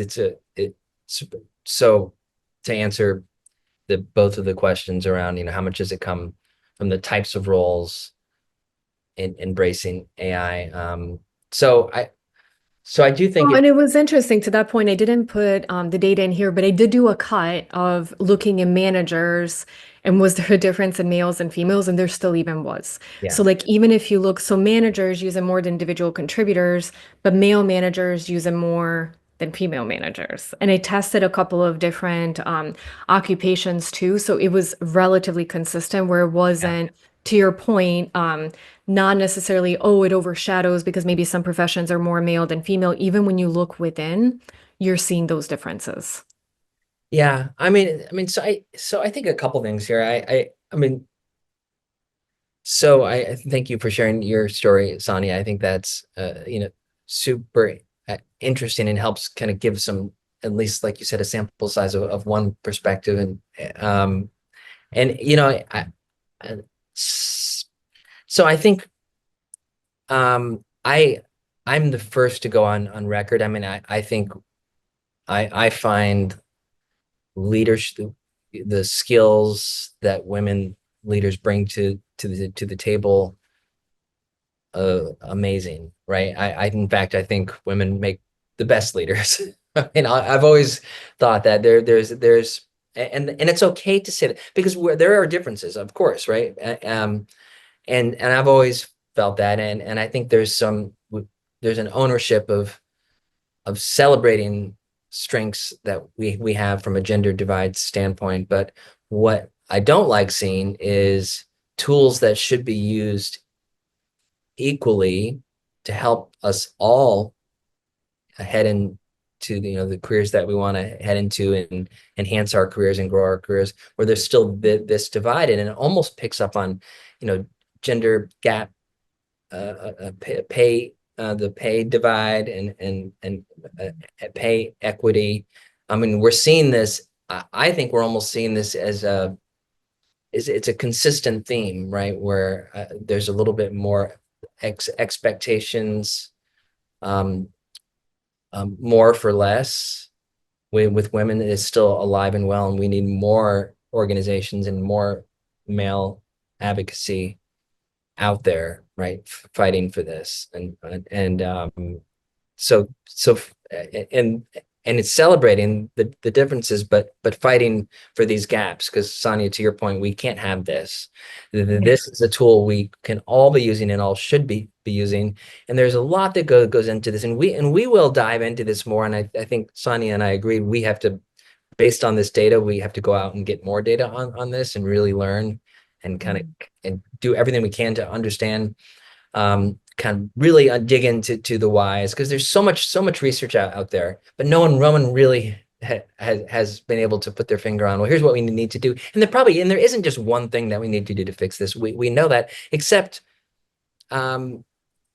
so to answer both of the questions around, how much does it come from the types of roles in embracing AI? So I do think Oh, it, and it was interesting to that point. I didn't put the data in here, but I did do a cut of looking at managers and was there a difference in males and females? And there still even was. yeah, So, like, even if you look, so managers use it more than individual contributors, but male managers use it more than female managers. And I tested a couple of different occupations too. So it was relatively consistent where it yeah. wasn't, to your point, not necessarily, oh, it overshadows because maybe some professions are more male than female. Even when you look within, you're seeing those differences. Yeah, so I think a couple things here. I mean, so I thank you for sharing your story, Sonia. I think that's super interesting and helps kind of give some, at least like you said, a sample size of one perspective. And I- so I think I'm the first to go on record. I mean, I think I find leadership, the skills that women leaders bring to the table, amazing, right? I in fact I think women make the best leaders. And I've always thought that there's and it's okay to say that because there are differences, of course, right? And I've always felt that, and I think there's an ownership of celebrating strengths that we have from a gender divide standpoint. But what I don't like seeing is tools that should be used equally to help us all head into the careers that we want to head into and enhance our careers and grow our careers, where there's still this divide, and it almost picks up on gender gap, pay the pay divide and pay equity. I mean, we're seeing this. I think we're almost seeing this as a is it's a consistent theme, right? Where there's a little bit more expectations, um, more for less. With women is still alive and well, and we need more organizations and more male advocacy out there, right, fighting for this, and so and and it's celebrating the differences, but fighting for these gaps. Because Sonia, to your point, we can't have this. Yeah. This is a tool we can all be using and all should be using. And there's a lot that goes into this, and we will dive into this more. And I think Sonia and I agreed we have to, based on this data, we have to go out and get more data on this and really learn and kind of Mm. and do everything we can to understand, kind of really dig into the whys, because there's so much research out there, but no one really has been able to put their finger on, well, here's what we need to do. And there isn't just one thing that we need to do to fix this. We know that, except um,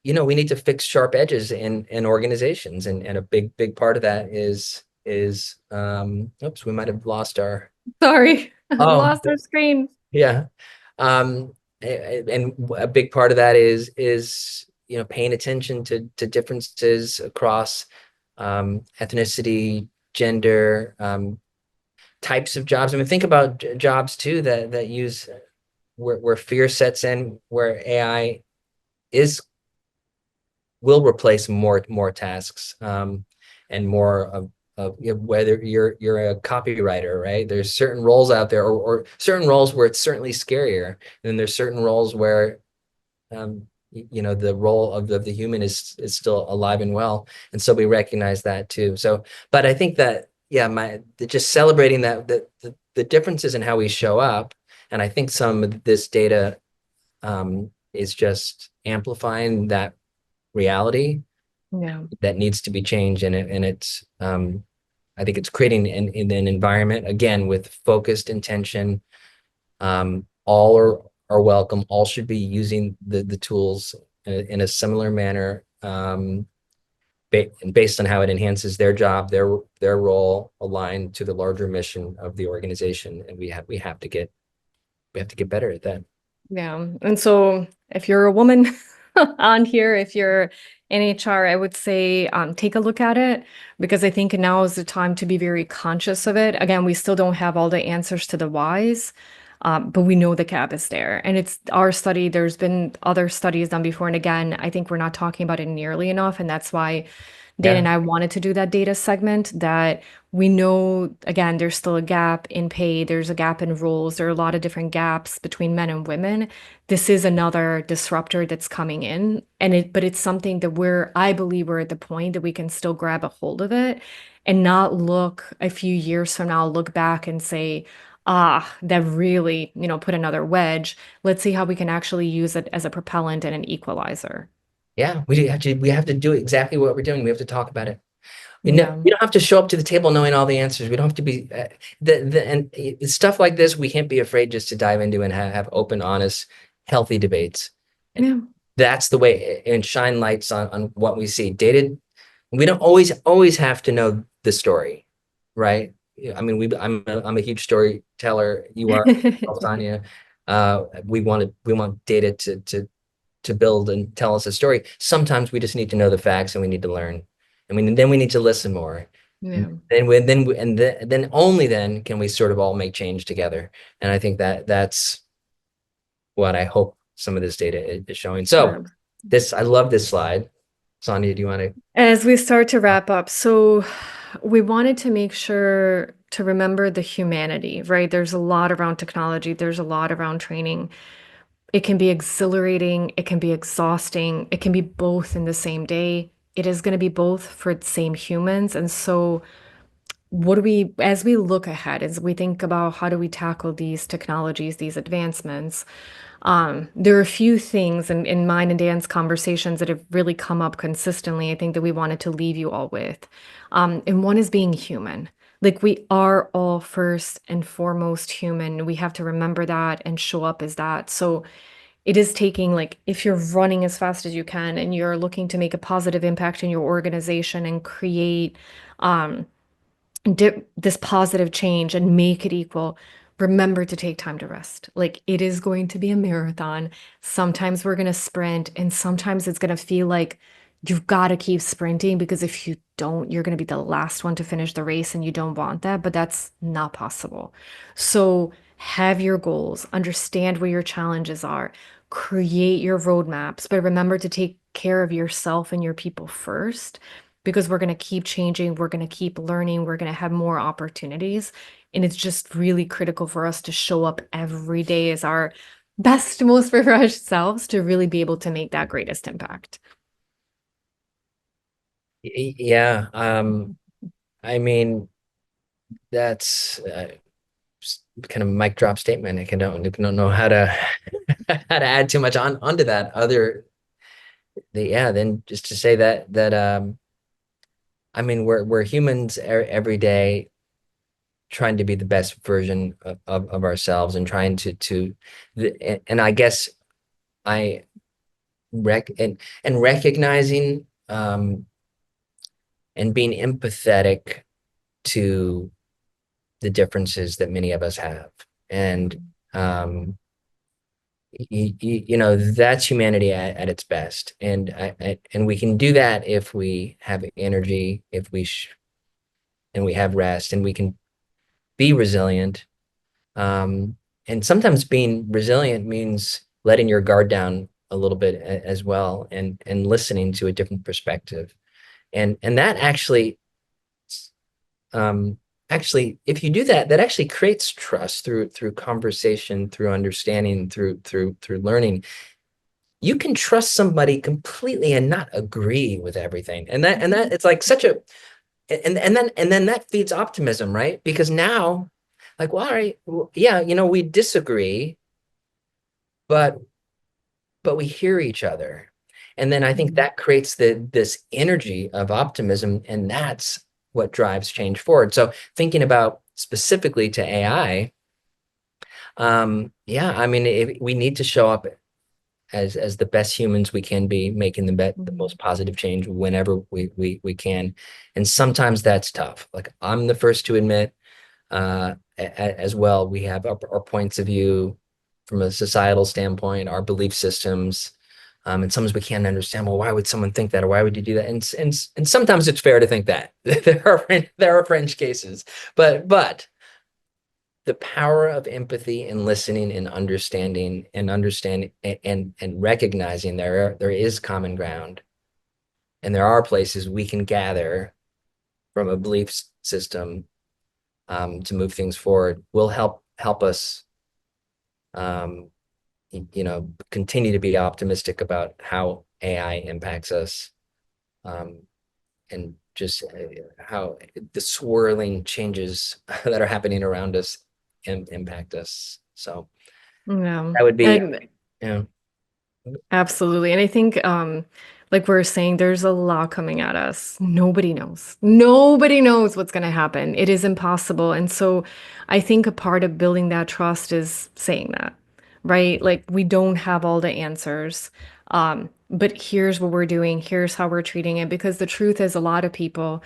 we need to fix sharp edges in organizations, and a big part of that is oops, we might have lost our Sorry, oh lost our screen. yeah. And a big part of that is paying attention to differences across ethnicity, gender, types of jobs. I mean, think about jobs too that use where fear sets in, where AI is will replace more tasks, and more of whether you're a copywriter, right? There's certain roles out there, or certain roles where it's certainly scarier, and then there's certain roles where the role of the human is still alive and well, and so we recognize that too. So, but I think that yeah, just celebrating that the differences in how we show up, and I think some of this data is just amplifying that reality Yeah. that needs to be changed. And it's I think it's creating an environment, again, with focused intention. All are welcome. All should be using the tools in a similar manner, based on how it enhances their job, their role, aligned to the larger mission of the organization. And we have to get better at that. Yeah. And so if you're a woman on here, if you're in HR, I would say take a look at it, because I think now is the time to be very conscious of it. Again, we still don't have all the answers to the whys, but we know the gap is there. And it's our study. There's been other studies done before. And again, I think we're not talking about it nearly enough. And that's why Dan Yeah. and I wanted to do that data segment, that we know, again, there's still a gap in pay, there's a gap in roles, there are a lot of different gaps between men and women. This is another disruptor that's coming in, but it's something that I believe we're at the point that we can still grab a hold of it and not look a few years from now, look back and say, that really, put another wedge. Let's see how we can actually use it as a propellant and an equalizer. Yeah, we have to do exactly what we're doing. We have to talk about it. Yeah. We don't have to show up to the table knowing all the answers. We don't have to be and stuff like this. We can't be afraid just to dive into and have open, honest, healthy debates. And Yeah. that's the way, and shine lights on what we see. We don't always have to know the story, right? Yeah, I mean, I'm a huge storyteller. You are, Tanya. We want data to build and tell us a story. Sometimes we just need to know the facts, and we need to learn. Then we need to listen more. Yeah. Then only then can we sort of all make change together. And I think that's what I hope some of this data is showing. So Um, I love this slide. Sonia, do you want to? As we start to wrap up, so we wanted to make sure to remember the humanity, right? There's a lot around technology, there's a lot around training. It can be exhilarating, it can be exhausting, it can be both in the same day. It is going to be both for the same humans. And so, as we look ahead, as we think about how do we tackle these technologies, these advancements, there are a few things in mine and Dan's conversations that have really come up consistently, I think that we wanted to leave you all with. And one is being human. Like we are all first and foremost human. We have to remember that and show up as that. So it is taking, like, if you're running as fast as you can and you're looking to make a positive impact in your organization and create um, this positive change and make it equal, remember to take time to rest. Like, it is going to be a marathon. Sometimes we're going to sprint, and sometimes it's going to feel like you've got to keep sprinting, because if you don't, you're going to be the last one to finish the race, and you don't want that, but that's not possible. So, have your goals, understand where your challenges are, create your roadmaps, but remember to take care of yourself and your people first, because we're going to keep changing, we're going to keep learning, we're going to have more opportunities. And it's just really critical for us to show up every day as our best, most refreshed selves to really be able to make that greatest impact. Yeah. I mean, that's kind of mic drop statement. I don't know how to how to add too much onto that other yeah, then just to say that I mean we're humans every day trying to be the best version of ourselves and trying and I guess I and recognizing and being empathetic to the differences that many of us have. And you know, that's humanity at its best. And and we can do that if we have energy, if and we have rest, and we can be resilient. Um, and sometimes being resilient means letting your guard down a little bit as well, and listening to a different perspective. And that um, actually, if you do that, that actually creates trust through conversation, through understanding, through learning. You can trust somebody completely and not agree with everything, and that it's like such a and then that feeds optimism, right? Because now, like, well, all right, well, yeah, you know, we disagree, but we hear each other. And then I think Mhm. that creates this energy of optimism, and that's what drives change forward. So thinking about specifically to AI, yeah, I mean, we need to show up as the best humans we can be, making the Mhm. most positive change whenever we can. And sometimes that's tough. Like I'm the first to admit, as well, we have our points of view from a societal standpoint, our belief systems. And sometimes we can't understand, well, why would someone think that, or why would you do that? And sometimes it's fair to think that there are French cases, but the power of empathy and listening and understanding and recognizing there is common ground, and there are places we can gather from a belief system to move things forward will help us um, you know, continue to be optimistic about how AI impacts us, um, and just how the swirling changes that are happening around us impact us. So Yeah. that would be, And you know, absolutely. And I think, like we're saying, there's a lot coming at us. Nobody knows. Nobody knows what's going to happen. It is impossible. And so I think a part of building that trust is saying that, right? Like, we don't have all the answers. But here's what we're doing. Here's how we're treating it. Because the truth is, a lot of people,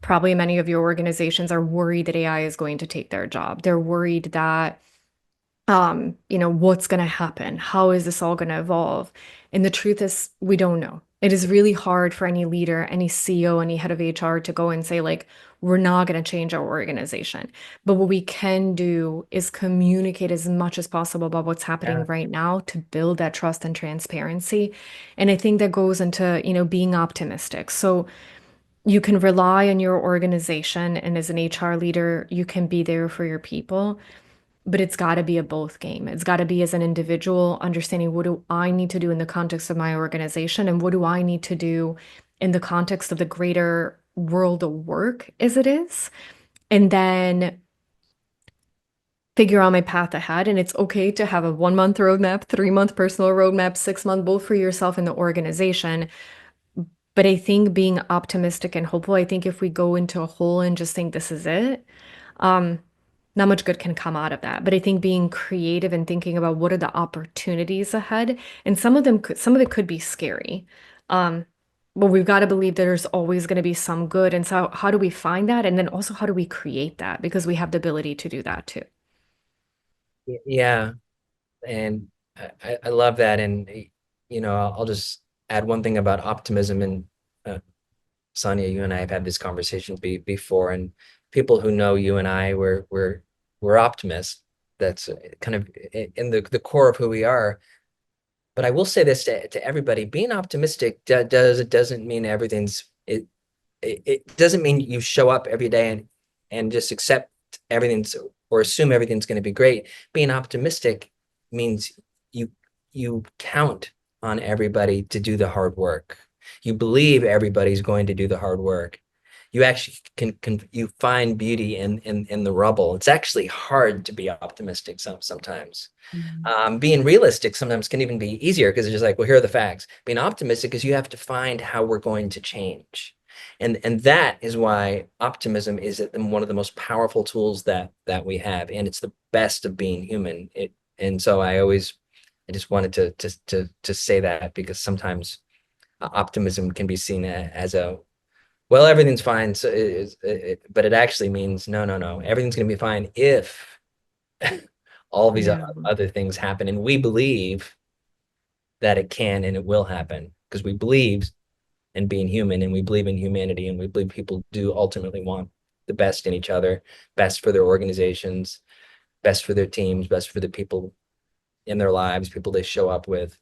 probably many of your organizations, are worried that AI is going to take their job. They're worried that what's going to happen? How is this all going to evolve? And the truth is, we don't know. It is really hard for any leader, any CEO, any head of HR to go and say, like, we're not going to change our organization. But what we can do is communicate as much as possible about what's happening yeah, right now to build that trust and transparency. And I think that goes into, being optimistic. So you can rely on your organization, and as an HR leader, you can be there for your people, but it's got to be a both game. It's got to be as an individual, understanding what do I need to do in the context of my organization, and what do I need to do in the context of the greater world of work as it is. And then figure out my path ahead. And it's okay to have a 1 month roadmap, 3 month personal roadmap, 6 month, both for yourself and the organization. But I think being optimistic and hopeful, I think if we go into a hole and just think this is it, not much good can come out of that. But I think being creative and thinking about what are the opportunities ahead, and some of it could be scary. Um, but we've got to believe there's always going to be some good. And so how do we find that? And then also how do we create that? Because we have the ability to do that too. Yeah, and I love that. And I'll just add one thing about optimism. And Sonia, you and I have had this conversation before, and people who know you and I, we're optimists. That's kind of in the core of who we are. But I will say this to everybody: being optimistic doesn't mean it doesn't mean you show up every day and just accept everything's or assume everything's going to be great. Being optimistic means you you count on everybody to do the hard work. You believe everybody's going to do the hard work. You actually can you find beauty in the rubble. It's actually hard to be optimistic sometimes. Mhm. Being realistic sometimes can even be easier because it's just like, well, here are the facts. Being optimistic is you have to find how we're going to change. And that is why optimism is one of the most powerful tools that we have. And it's the best of being human. And so I just wanted to say that because sometimes optimism can be seen as a well, everything's fine. So but it actually means no, no, no. Everything's going to be fine if all these Yeah. other things happen. And we believe that it can and it will happen because we believe in being human and we believe in humanity and we believe people do ultimately want the best in each other, best for their organizations, best for their teams, best for the people in their lives, people they show up with.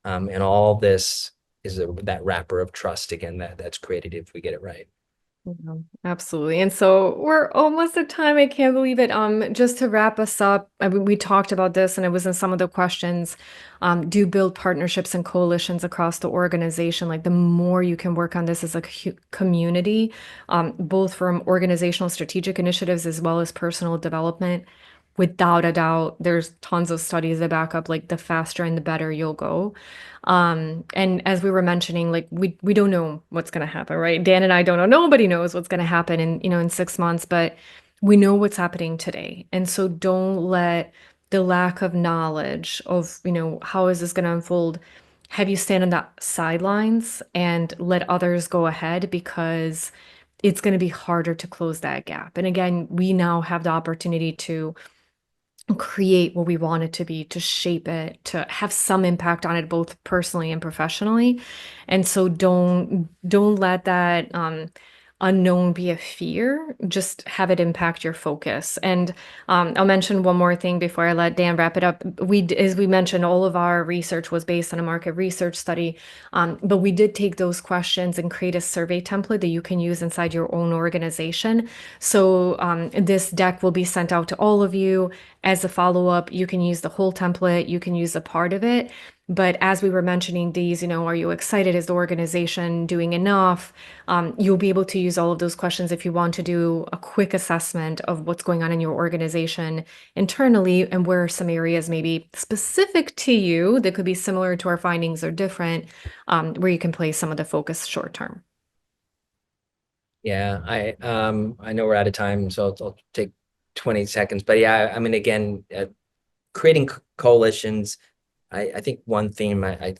And all this is that wrapper of trust again that's created if we get it right. Yeah, absolutely. And so we're almost at time. I can't believe it. Just to wrap us up, I mean, we talked about this and it was in some of the questions. Do build partnerships and coalitions across the organization. Like the more you can work on this as a community, both from organizational strategic initiatives as well as personal development, without a doubt, there's tons of studies that back up like the faster and the better you'll go. And as we were mentioning, like we don't know what's going to happen, right? Dan and I don't know. Nobody knows what's going to happen in 6 months, but we know what's happening today. And so don't let the lack of knowledge of, how is this going to unfold, have you stand on the sidelines and let others go ahead because it's going to be harder to close that gap. And again, we now have the opportunity to create what we want it to be, to shape it, to have some impact on it, both personally and professionally. And so don't let that unknown be a fear. Just have it impact your focus. And I'll mention one more thing before I let Dan wrap it up. As we mentioned, all of our research was based on a market research study, but we did take those questions and create a survey template that you can use inside your own organization. So this deck will be sent out to all of you as a follow-up. You can use the whole template, you can use a part of it. But as we were mentioning these, are you excited? Is the organization doing enough? You'll be able to use all of those questions if you want to do a quick assessment of what's going on in your organization internally and where some areas maybe specific to you that could be similar to our findings or different, where you can place some of the focus short term. Yeah, I know we're out of time, so I'll take 20 seconds. But yeah, I mean, again, creating coalitions. I think one theme I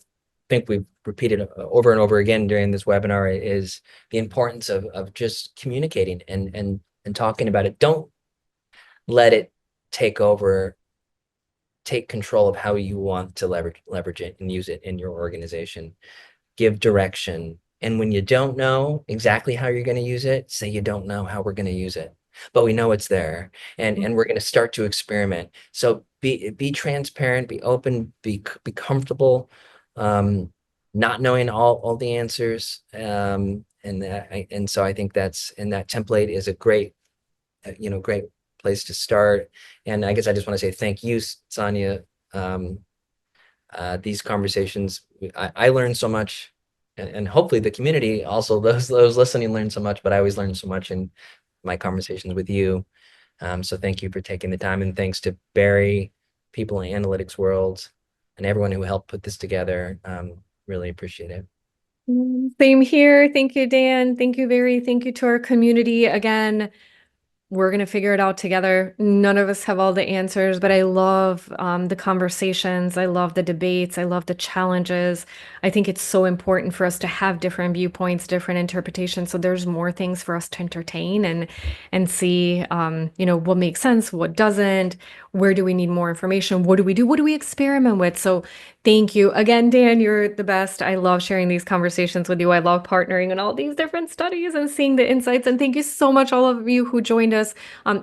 think we've repeated over and over again during this webinar is the importance of just communicating and talking about it. Don't let it take over, take control of how you want to leverage it and use it in your organization. Give direction. And when you don't know exactly how you're going to use it, say you don't know how we're going to use it, but we know it's there and we're going to start to experiment. So be transparent, be open, be comfortable, not knowing all the answers. And so I think that template is a great place to start. And I guess I just want to say thank you, Sonia. Um, these conversations, I learned so much, and hopefully the community also those listening learn so much. But I always learn so much in my conversations with you. So thank you for taking the time, and thanks to Barry, people in analytics world, and everyone who helped put this together. Really appreciate it. Same here. Thank you, Dan. Thank you, Barry. Thank you to our community. Again, We're going to figure it out together. None of us have all the answers, but I love the conversations. I love the debates. I love the challenges. I think it's so important for us to have different viewpoints, different interpretations. So there's more things for us to entertain and see, what makes sense, what doesn't, where do we need more information, what do we do, what do we experiment with. So thank you again, Dan. You're the best. I love sharing these conversations with you. I love partnering in all these different studies and seeing the insights. And thank you so much, all of you who joined us.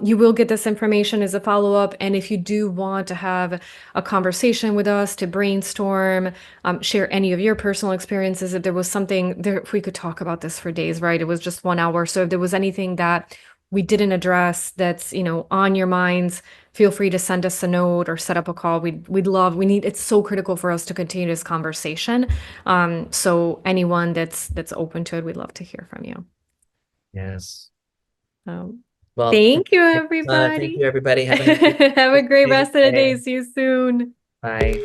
You will get this information as a follow-up. And if you do want to have a conversation with us to brainstorm, share any of your personal experiences, if there was something there, if we could talk about this for days, right? It was just 1 hour. So if there was anything that we didn't address that's, on your minds, feel free to send us a note or set up a call. It's so critical for us to continue this conversation. So anyone that's open to it, we'd love to hear from you. Yes. Um, Well, Thank you, thank everybody. you, everybody. Have a nice Have a great rest of the day. day. See you soon. Bye.